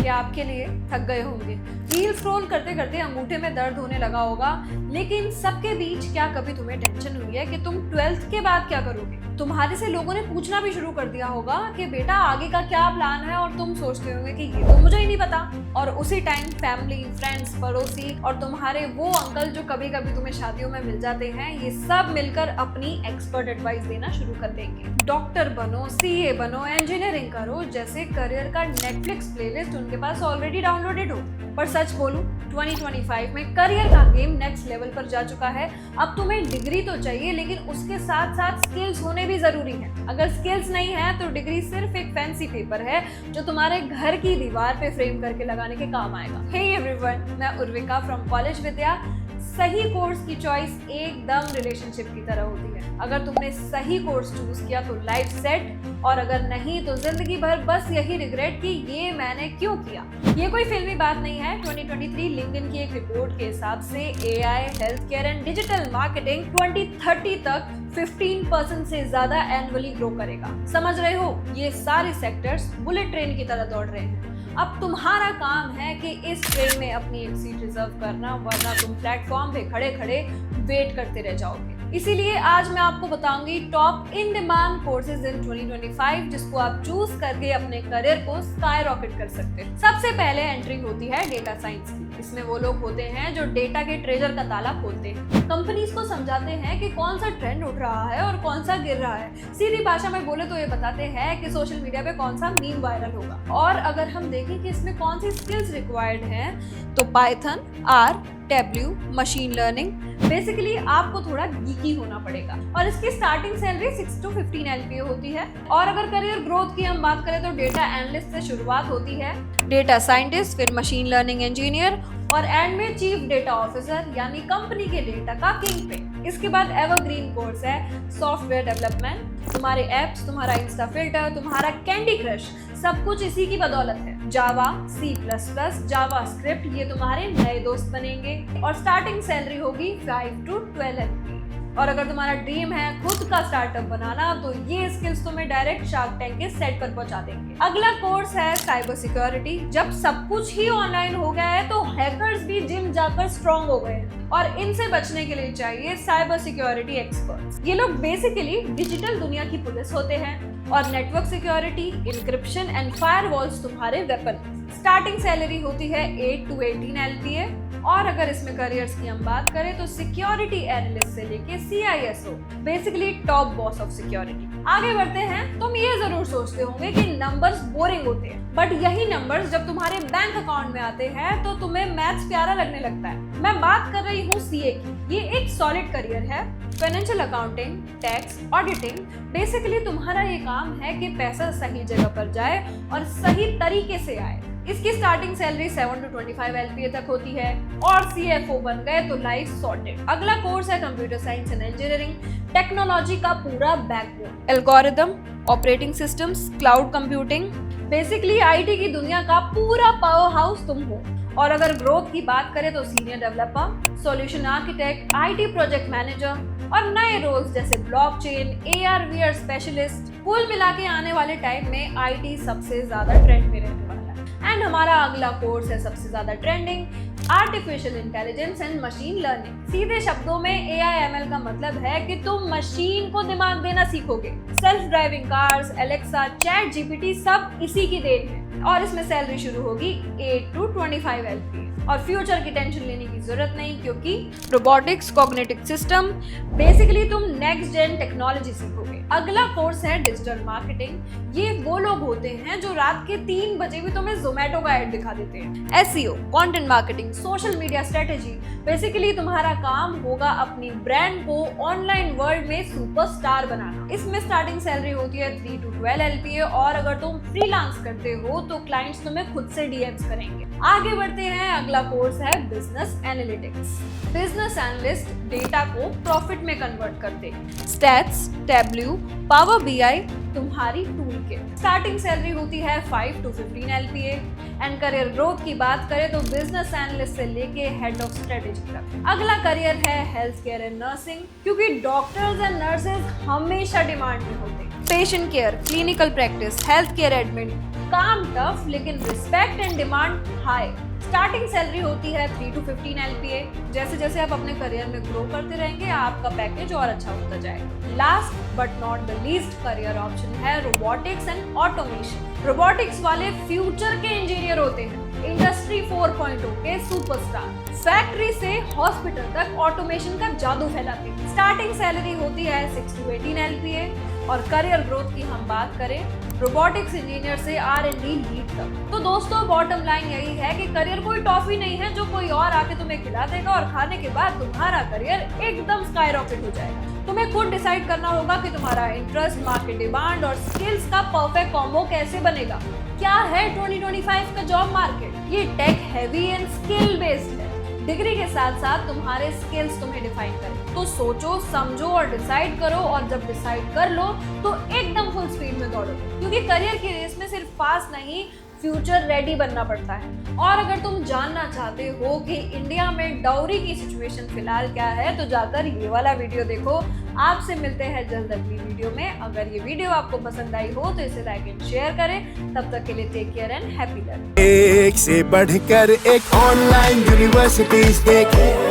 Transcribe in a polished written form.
ये आपके लिए थक गए होंगे। रील स्क्रॉल करते करते अंगूठे में दर्द होने लगा होगा, लेकिन सबके बीच क्या कभी तुम्हें टेंशन हुई है कि तुम 12th के बाद क्या करोगे? तुम्हारे से लोगों ने पूछना भी शुरू कर दिया होगा कि बेटा आगे का क्या प्लान है, और तुम सोचते होंगे कि ये तो मुझे ही नहीं पता। और उसी टाइम फैमिली, फ्रेंड्स, पड़ोसी और तुम्हारे वो अंकल जो कभी कभी तुम्हें शादियों में मिल जाते हैं, ये सब मिलकर अपनी एक्सपर्ट एडवाइस देना शुरू कर देंगे। डॉक्टर बनो, सीए बनो, इंजीनियरिंग करो जैसे करियर का नेटफ्लिक्स प्लेलिस्ट उनके पास ऑलरेडी डाउनलोडेड हो। पर सच बोलूं, 2025 में करियर का गेम नेक्स्ट लेवल पर जा चुका है। अब तुम्हें डिग्री तो चाहिए, लेकिन उसके साथ साथ स्किल्स होने भी जरूरी है। अगर स्किल्स नहीं है तो डिग्री सिर्फ एक फैंसी पेपर है जो तुम्हारे घर की दीवार पे फ्रेम करके लगाने के काम आएगा। हे एवरीवन, मैं उर्विका फ्रॉम कॉलेज विद्या। सही कोर्स की चॉइस एकदम रिलेशनशिप की तरह होती है। अगर तुमने सही कोर्स चूज किया तो लाइफ सेट, और अगर नहीं तो जिंदगी भर बस यही रिग्रेट कि ये मैंने क्यों किया। ये कोई फिल्मी बात नहीं है। 2023 लिंक्डइन की एक रिपोर्ट के हिसाब से AI, health care and digital marketing 2030 तक 15% से ज्यादा एनुअली ग्रो करेगा। समझ रहे हो, ये सारे सेक्टर्स बुलेट ट्रेन की तरह दौड़ रहे हैं। अब तुम्हारा काम है कि इस ट्रेन में अपनी एक सीट रिजर्व करना, वरना तुम प्लेटफॉर्म पे खड़े खड़े वेट करते रह जाओगे। इसीलिए आज मैं आपको बताऊंगी top in demand courses in 2025 जिसको आप चूज करके अपने करियर को स्काई रॉकेट कर सकते हैं। सबसे पहले एंट्री होती है डेटा साइंस की। इसमें वो लोग होते हैं जो डेटा के ट्रेजर का ताला खोलते हैं, कंपनीज को समझाते हैं कि कौन सा ट्रेंड उठ रहा है और कौन सा गिर रहा है। सीधी भाषा में बोले तो ये बताते हैं कि सोशल मीडिया पे कौन सा मीम वायरल होगा। और अगर हम देखें कि इसमें कौन सी स्किल्स रिक्वायर्ड हैं, तो Python, R, Tableau, machine learning. Basically आपको थोड़ा गीकी होना पड़ेगा। और इसकी स्टार्टिंग सैलरी 6 to 15 LPA होती है। और अगर करियर ग्रोथ की हम बात करें तो डेटा एनालिस्ट से शुरुआत होती है, डेटा साइंटिस्ट, फिर मशीन लर्निंग इंजीनियर, और एंड में चीफ डेटा ऑफिसर यानी कंपनी के डेटा का किंग पे। इसके बाद एवरग्रीन कोर्स है सॉफ्टवेयर डेवलपमेंट। तुम्हारे एप्स, तुम्हारा इंस्टा फिल्टर, तुम्हारा कैंडी क्रश, सब कुछ इसी की बदौलत है। जावा, C++, जावास्क्रिप्ट, ये तुम्हारे नए दोस्त बनेंगे। और स्टार्टिंग सैलरी होगी 5 to 12 LPA। और अगर तुम्हारा ड्रीम है खुद का स्टार्टअप बनाना, तो ये स्किल्स तुम्हें डायरेक्ट शार्क टैंक के सेट पर पहुंचा देंगे। अगला कोर्स है साइबर सिक्योरिटी। जब सब कुछ ही ऑनलाइन हो गया है तो हैकर्स भी जिम जाकर स्ट्रांग हो गए हैं, और इनसे बचने के लिए चाहिए साइबर सिक्योरिटी एक्सपर्ट्स। ये लोग बेसिकली डिजिटल दुनिया की पुलिस होते हैं। और network security, encryption and firewalls तुम्हारे वेपन। स्टार्टिंग सैलरी होती है 8 to 18 LPA। और अगर इसमें करियर्स की हम बात करें तो सिक्योरिटी एनालिस्ट से लेके CISO, basically top boss of security. आगे बढ़ते हैं। तुम ये जरूर सोचते होंगे कि नंबर्स बोरिंग होते हैं, बट यही नंबर्स जब तुम्हारे बैंक अकाउंट में आते हैं तो तुम्हें मैथ्स प्यारा लगने लगता है। मैं बात कर रही हूँ CA की। ये एक सॉलिड करियर है। Financial accounting, tax, auditing. Basically तुम्हारा ये काम है कि पैसा सही जगह पर जाए और सही तरीके से आए। इसकी स्टार्टिंग सैलरी 7 to 25 LPA तक होती है। और CFO बन गए तो लाइफ सॉर्टेड। अगला कोर्स है computer science and engineering. Technology का पूरा backbone, algorithm, operating systems, cloud computing. Basically IT की दुनिया का पूरा पावर हाउस तुम हो। और अगर ग्रोथ की बात करें तो senior developer, solution architect, IT project manager, और नए रोल्स जैसे ब्लॉकचेन, AR/VR स्पेशलिस्ट। कुल मिला के आने वाले टाइम में IT सबसे ज्यादा ट्रेंड में रहने वाला है। एंड हमारा अगला कोर्स है सबसे ज्यादा trending, artificial intelligence and machine learning. सीधे शब्दों में AI/ML का मतलब है कि तुम मशीन को दिमाग देना सीखोगे। Self driving cars, Alexa, chat GPT सब इसी की देन है। और इसमें सैलरी शुरू होगी 8 to 25 LPA। और फ्यूचर की टेंशन लेने की जरूरत नहीं, क्योंकि रोबोटिक्स, कॉग्निटिव सिस्टम, बेसिकली तुम नेक्स्ट जेन टेक्नोलॉजी सीखोगे। अगला कोर्स है डिजिटल मार्केटिंग। ये वो लोग होते हैं जो रात के 3 बजे भी तुम्हें जोमेटो का ऐड दिखा देते हैं। SEO, content marketing, social media strategy. Basically तुम्हारा काम होगा अपनी ब्रांड को ऑनलाइन वर्ल्ड में सुपरस्टार बनाना। इसमें स्टार्टिंग सैलरी होती है 3 to 12 LPA। और अगर तुम फ्रीलांस करते हो तो क्लाइंट्स तुम्हें खुद से DMs करेंगे। आगे बढ़ते हैं। अगला कोर्स है business analytics. Business analyst data को प्रॉफिट में कन्वर्ट करते। स्टैट्स, टैब्ल्यू, पावर BI तुम्हारी टूल किट। स्टार्टिंग सैलरी होती है 5 to 15 LPA। And career growth की बात करें तो बिजनेस एनालिस्ट से लेके हेड ऑफ स्ट्रेटेजी तक। अगला करियर है हेल्थ केयर एंड नर्सिंग, क्योंकि डॉक्टर्स एंड नर्सेज हमेशा डिमांड में होते हैं। Patient care, clinical practice, health care admin, काम टफ लेकिन respect and demand high. Starting salary होती है 3 to 15 LPA। जैसे जैसे आप अपने करियर में ग्रो करते रहेंगे आपका पैकेज और अच्छा होता जाएगा। Last but not the least career option है रोबोटिक्स एंड ऑटोमेशन। रोबोटिक्स वाले फ्यूचर के इंजीनियर होते हैं, इंडस्ट्री 4.0 के सुपरस्टार। फैक्ट्री से हॉस्पिटल तक ऑटोमेशन का जादू फैलाते हैं। स्टार्टिंग सैलरी होती है 6 to 18 LPA। और करियर ग्रोथ की हम बात करें, रोबोटिक्स इंजीनियर से R&D लीड तक। तो दोस्तों बॉटम लाइन यही है कि करियर कोई टॉफी नहीं है जो कोई और आके तुम्हें खिला देगा और खाने के बाद तुम्हारा करियर एकदम स्काई रॉकेट हो जाएगा। तुम्हें खुद डिसाइड करना होगा कि तुम्हारा इंटरेस्ट, मार्केट डिमांड और स्किल्स का परफेक्ट कॉम्बो कैसे बनेगा। क्या है 2025 का जॉब मार्केट? ये tech heavy and skill based है। डिग्री के साथ साथ तुम्हारे स्किल्स तुम्हें डिफाइन करें। तो सोचो, समझो और डिसाइड करो, और जब डिसाइड कर लो तो एकदम फुल स्पीड में दौड़ो, क्योंकि करियर की रेस में सिर्फ पास नहीं, फ्यूचर रेडी बनना पड़ता है। और अगर तुम जानना चाहते हो कि इंडिया में डाउरी की सिचुएशन फिलहाल क्या है, तो जाकर ये वाला वीडियो देखो। आपसे मिलते हैं जल्द अगली वीडियो में। अगर ये वीडियो आपको पसंद आई हो तो इसे लाइक एंड शेयर करें। तब तक के लिए take care and happy learning. एक से बढ़कर एक ऑनलाइन यूनिवर्सिटीज देखें।